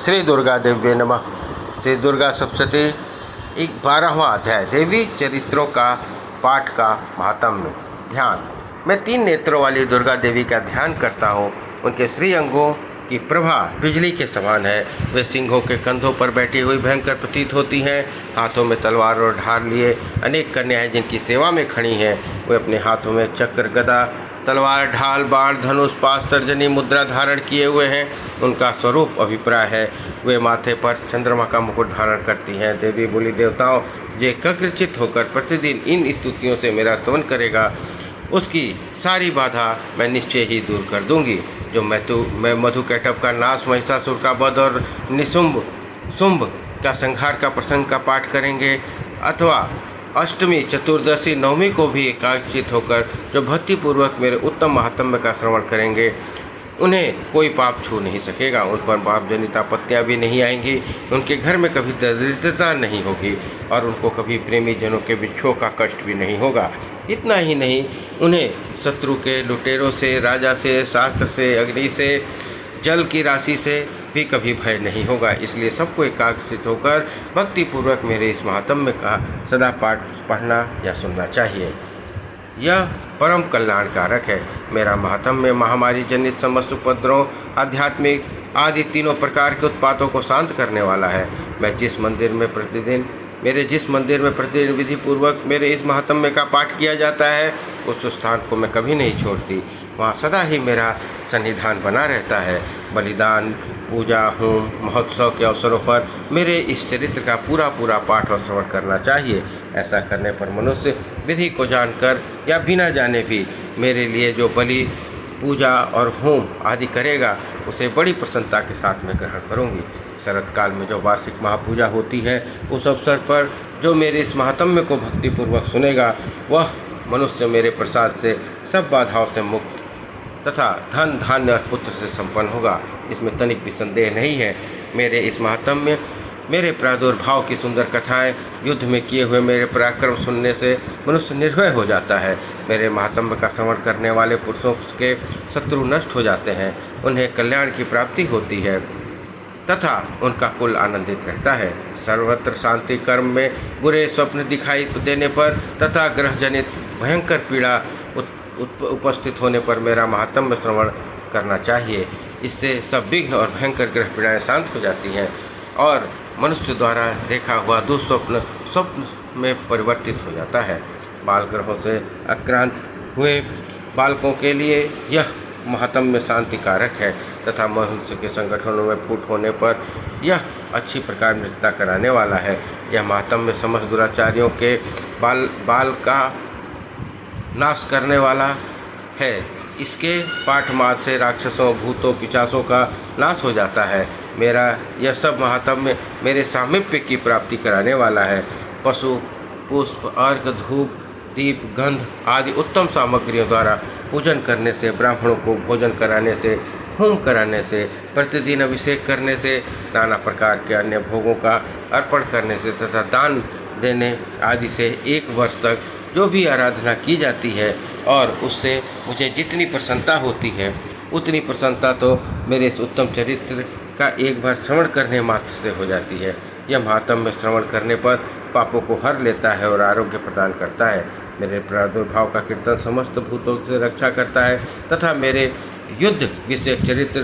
श्री दुर्गा देव्ये नमः। श्री दुर्गा सप्तशती 12वां अध्याय देवी चरित्रों का पाठ का महात्म्य। ध्यान। मैं 3 नेत्रों वाली दुर्गा देवी का ध्यान करता हूँ। उनके श्री अंगों की प्रभा बिजली के समान है। वे सिंहों के कंधों पर बैठी हुई भयंकर प्रतीत होती हैं। हाथों में तलवार और ढाल लिए अनेक कन्याएं जिनकी सेवा में खड़ी हैं। वे अपने हाथों में चक्र, गदा, तलवार, ढाल, बाण, धनुष, पाश, तर्जनी मुद्रा धारण किए हुए हैं। उनका स्वरूप अभिप्राय है। वे माथे पर चंद्रमा का मुकुट धारण करती हैं। देवी बोली, देवताओं, जो एकाग्रचित होकर प्रतिदिन इन स्तुतियों से मेरा स्तवन करेगा, उसकी सारी बाधा मैं निश्चय ही दूर कर दूंगी। जो मैं मधुकैटभ का नाश, महिषासुर का वध और शुंभ का संहार का प्रसंग का पाठ करेंगे, अथवा अष्टमी, चतुर्दशी, नवमी को भी एकाग्रचित होकर जो भक्तिपूर्वक मेरे उत्तम महात्म्य का श्रवण करेंगे, उन्हें कोई पाप छू नहीं सकेगा। उन पर पाप जनित आपत्तियाँ भी नहीं आएंगी। उनके घर में कभी दरिद्रता नहीं होगी और उनको कभी प्रेमी जनों के विक्षोभ का कष्ट भी नहीं होगा। इतना ही नहीं, उन्हें शत्रु के, लुटेरों से, राजा से, शास्त्र से, अग्नि से, जल की राशि से भी कभी भय नहीं होगा। इसलिए सबको एकाग्रचित होकर भक्तिपूर्वक मेरे इस महात्म्य का सदा पाठ पढ़ना या सुनना चाहिए। यह परम कल्याणकारक है। मेरा महात्म्य महामारी जनित समस्त उपद्रवों, आध्यात्मिक आदि तीनों प्रकार के उत्पातों को शांत करने वाला है। जिस मंदिर में प्रतिदिन विधि पूर्वक मेरे इस महात्म्य का पाठ किया जाता है, उस स्थान को मैं कभी नहीं छोड़ती। वहाँ सदा ही मेरा सन्निधान बना रहता है। बलिदान, पूजा, होम, महोत्सव के अवसरों पर मेरे इस चरित्र का पूरा पाठ और श्रवण करना चाहिए। ऐसा करने पर मनुष्य विधि को जानकर या बिना जाने भी मेरे लिए जो बलि, पूजा और होम आदि करेगा, उसे बड़ी प्रसन्नता के साथ में ग्रहण करूँगी। शरत काल में जो वार्षिक महापूजा होती है, उस अवसर पर जो मेरे इस महात्म्य को भक्तिपूर्वक सुनेगा, वह मनुष्य मेरे प्रसाद से सब बाधाओं से मुक्त तथा धन, धान्य और पुत्र से संपन्न होगा। इसमें तनिक भी संदेह नहीं है। मेरे इस महात्म्य, मेरे प्रादुर्भाव की सुंदर कथाएं, युद्ध में किए हुए मेरे पराक्रम सुनने से मनुष्य निर्भय हो जाता है। मेरे महात्म्य का श्रवण करने वाले पुरुषों के शत्रु नष्ट हो जाते हैं। उन्हें कल्याण की प्राप्ति होती है तथा उनका कुल आनंदित रहता है। सर्वत्र शांति, कर्म में बुरे स्वप्न दिखाई देने पर तथा ग्रह जनित भयंकर पीड़ा उपस्थित होने पर मेरा महात्म्य श्रवण करना चाहिए। इससे सब विघ्न और भयंकर ग्रह पीड़ाएँ शांत हो जाती हैं और मनुष्य द्वारा देखा हुआ दुस्वप्न स्वप्न में परिवर्तित हो जाता है। बाल ग्रहों से आक्रांत हुए बालकों के लिए यह महात्म्य शांतिकारक है तथा मनुष्य के संगठनों में फूट होने पर यह अच्छी प्रकार मृत्यु कराने वाला है। यह महात्म्य समस्त दुराचारियों के बाल का नाश करने वाला है। इसके पाठ मात्र से राक्षसों, भूतों, पिशाचों का नाश हो जाता है। मेरा यह सब महात्म्य मेरे सामीप्य की प्राप्ति कराने वाला है। पशु, पुष्प, अर्घ, धूप, दीप, गंध आदि उत्तम सामग्रियों द्वारा पूजन करने से, ब्राह्मणों को भोजन कराने से, होम कराने से, प्रतिदिन अभिषेक करने से, नाना प्रकार के अन्य भोगों का अर्पण करने से तथा दान देने आदि से 1 वर्ष तक जो भी आराधना की जाती है और उससे मुझे जितनी प्रसन्नता होती है, उतनी प्रसन्नता तो मेरे इस उत्तम चरित्र का एक बार श्रवण करने मात्र से हो जाती है। यह महात्म्य श्रवण करने पर पापों को हर लेता है और आरोग्य प्रदान करता है। मेरे प्रादुर्भाव का कीर्तन समस्त भूतों से रक्षा करता है तथा मेरे युद्ध विषयक चरित्र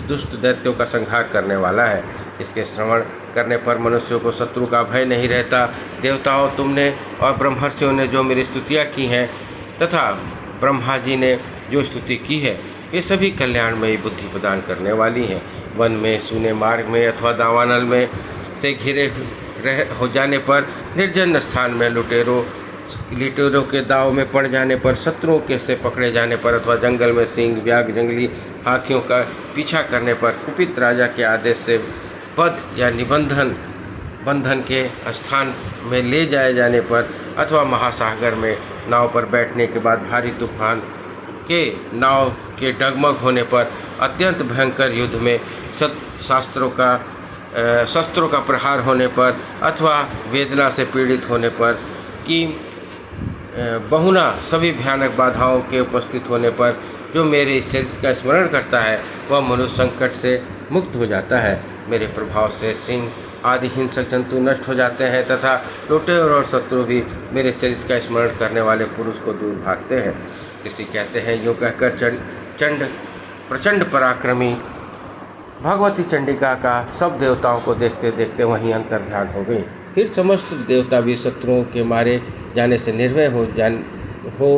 दुष्ट दैत्यों का संहार करने वाला है। इसके श्रवण करने पर मनुष्यों को शत्रु का भय नहीं रहता। देवताओं, तुमने और ब्रह्मर्षियों ने जो मेरी स्तुतियाँ की हैं तथा ब्रह्मा जी ने जो स्तुति की है, ये सभी कल्याणमयी बुद्धि प्रदान करने वाली हैं। वन में, सूने मार्ग में अथवा दावानल में से घिरे हो जाने पर, निर्जन स्थान में लुटेरों के दाव में पड़ जाने पर, शत्रुओं के से पकड़े जाने पर अथवा जंगल में सिंह, व्याघ्र, जंगली हाथियों का पीछा करने पर, कुपित राजा के आदेश से वध या बंधन के स्थान में ले जाए जाने पर अथवा महासागर में नाव पर बैठने के बाद भारी तूफान के नाव के डगमग होने पर, अत्यंत भयंकर युद्ध में शस्त्रों का प्रहार होने पर अथवा वेदना से पीड़ित होने पर कि बहुना सभी भयानक बाधाओं के उपस्थित होने पर जो मेरे इस चरित्र का स्मरण करता है, वह मनुष्य संकट से मुक्त हो जाता है। मेरे प्रभाव से सिंह आदि हिंसक जंतु नष्ट हो जाते हैं तथा लुटेर और शत्रु भी मेरे चरित्र का स्मरण करने वाले पुरुष को दूर भागते हैं। किसी कहते हैं यूँ कहकर चंड प्रचंड पराक्रमी भगवती चंडिका का सब देवताओं को देखते देखते वहीं अंतर ध्यान हो गई। फिर समस्त देवता भी शत्रुओं के मारे जाने से निर्भय हो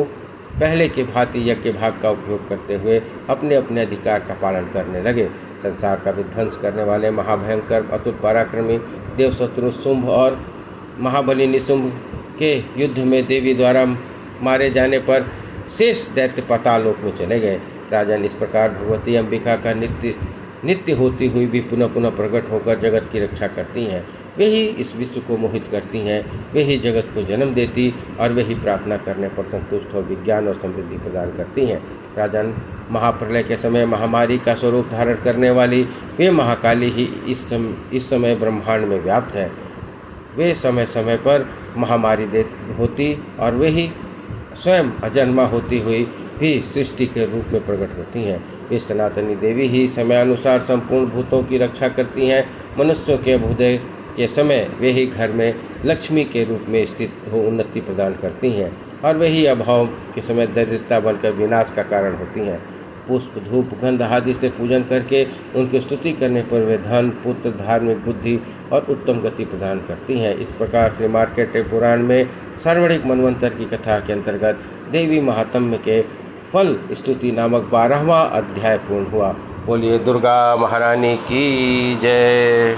पहले के भांति यज्ञ भाग का उपयोग करते हुए अपने अपने अधिकार का पालन करने लगे। संसार का विध्वंस करने वाले महाभयंकर अतुल पराक्रमी देव शत्रु शुंभ और महाबली निशुंभ के युद्ध में देवी द्वारा मारे जाने पर शेष दैत्य पातालोक में चले गए। राजन, इस प्रकार भगवती अंबिका का नित्य होती हुई भी पुनः पुनः प्रकट होकर जगत की रक्षा करती हैं। वे ही इस विश्व को मोहित करती हैं, वे ही जगत को जन्म देती और वे ही प्रार्थना करने पर संतुष्ट हो विज्ञान और समृद्धि प्रदान करती हैं। राजन, महाप्रलय के समय महामारी का स्वरूप धारण करने वाली वे महाकाली ही इस समय ब्रह्मांड में व्याप्त है। वे समय समय पर महामारी होती और वे ही स्वयं अजन्मा होती हुई भी सृष्टि के रूप में प्रकट होती हैं। वे सनातनी देवी ही समयानुसार संपूर्ण भूतों की रक्षा करती हैं। मनुष्यों के अभ्युदय के समय वे ही घर में लक्ष्मी के रूप में स्थित हो उन्नति प्रदान करती हैं और वे ही अभाव के समय दरिद्रता बनकर विनाश का कारण होती हैं। पुष्प, धूप, गंध आदि से पूजन करके उनकी स्तुति करने पर वे धन, पुत्र, धार्मिक बुद्धि और उत्तम गति प्रदान करती हैं। इस प्रकार से मार्कंडेय पुराण में सार्वणिक मनवंतर की कथा के अंतर्गत देवी महात्म्य के फल स्तुति नामक 12वां अध्याय पूर्ण हुआ। बोलिए दुर्गा महारानी की जय।